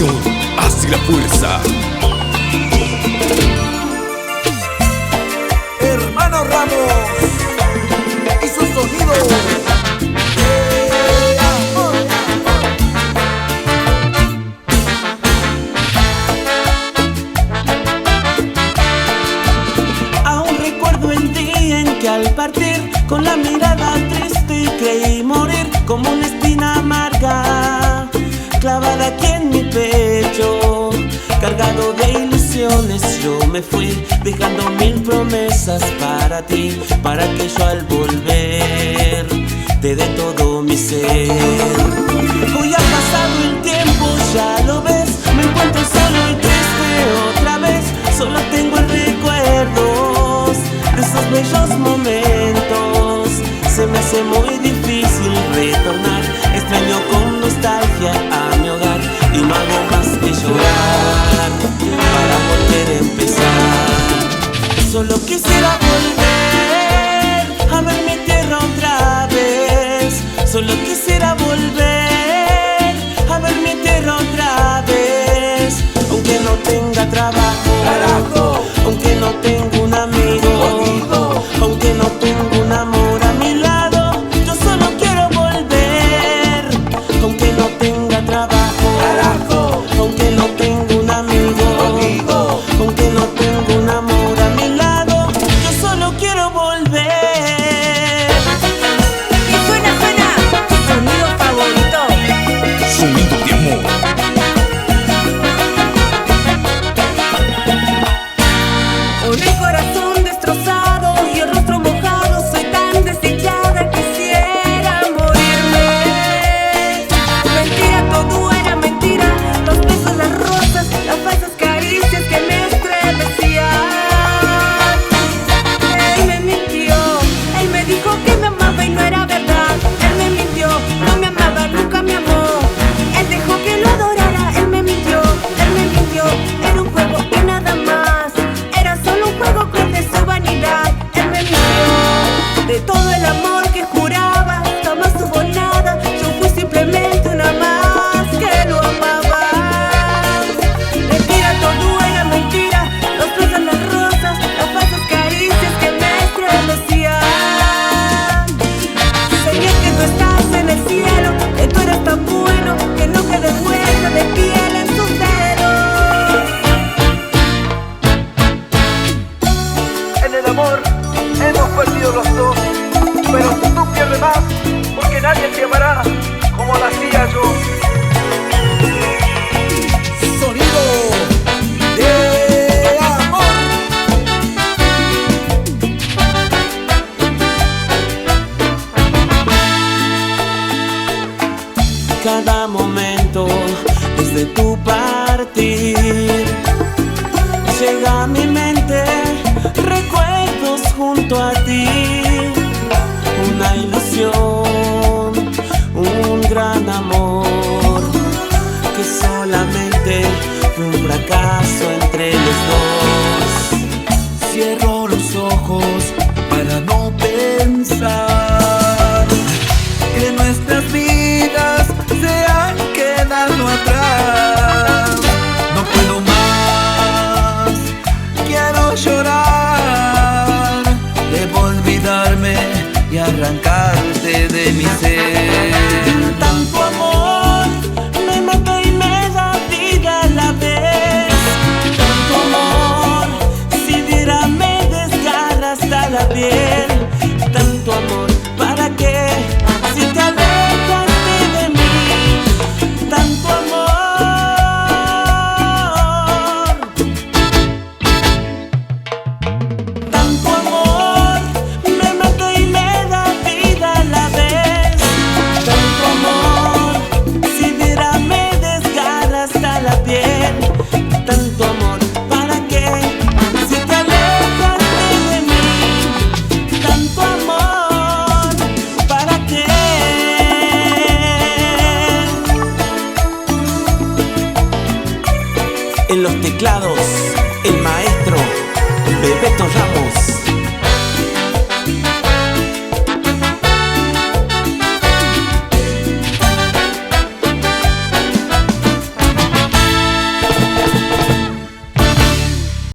unión hace la fuerza. Hermano Ramos y su sonido. Aún recuerdo el día en que al partir con la mirada triste creí morir, como una espina amarga clavada aquí en mi pecho. Cargado de ilusiones yo me fui, dejando mil promesas para ti, para que yo al volver te dé todo mi ser. Hoy ha pasado el tiempo, ya lo ves, me encuentro solo y triste otra vez. Solo tengo el recuerdos de esos bellos momentos. Se me hace muy difícil retornar, extraño con nostalgia a mi hogar y no hago más que llorar para volver a empezar. Solo quisiera volver a ver mi tierra otra vez. Solo quisiera volver a ver mi tierra otra vez. Aunque no tenga trabajo, aunque no tenga un amigo, aunque no tenga un amor a mi lado, yo solo quiero volver. Aunque no tenga trabajo, aunque no tenga un amigo, aunque no tenga un amor a mi lado, yo solo quiero volver. Y suena tu sonido favorito. Sonido de amor. Con el corazón destrozado y el rostro mojado, soy tan desdichada, quisiera morirme. Mentira, todo era mentira, los besos, las rosas, las falsas caricias que me estremecían. Él me mintió, él me dijo que me amaba y no era verdad. Él me mintió, no me amaba, nunca me amó. Él dejó que lo adorara, él me mintió, era un juego y nada más. Era solo un juego cruel de su vanidad. Él me mintió de todo el amor que juraba, jamás hubo nada. Yo fui simplemente una más que lo amaba. Mentira, todo era mentira, los besos, las rosas, las falsas caricias que me estremecían. Soñé que tú estás en el cielo, que tú eres tan bueno, que no quede huella de piel en tus dedos. En el amor hemos perdido los dos, pero tú pierdes más, porque nadie te amará como lo hacía yo. Sonido de amor. Cada momento desde tu partir llega a mi mente recuerdos junto a ti. Una ilusión, un gran amor que solamente fue un fracaso entre los dos. Cierro los ojos para no pensar que nuestras vidas se han quedado atrás. No puedo más, quiero llorar. Debo olvidarme y arrancarte de mi ser. Tanto amor me mata y me da vida a la vez. Tanto amor, si diera me desgarra hasta la piel. Tanto amor, ¿para qué? Si te alejaste de mí. Tanto amor. Tanto amor me mata y me da vida a la vez. Tanto amor, si diera me desgarra hasta la piel. Tanto amor, ¿para qué? Si te alejaste de mí. Tanto amor, ¿para qué? En los teclados, el maestro Bebeto Ramos.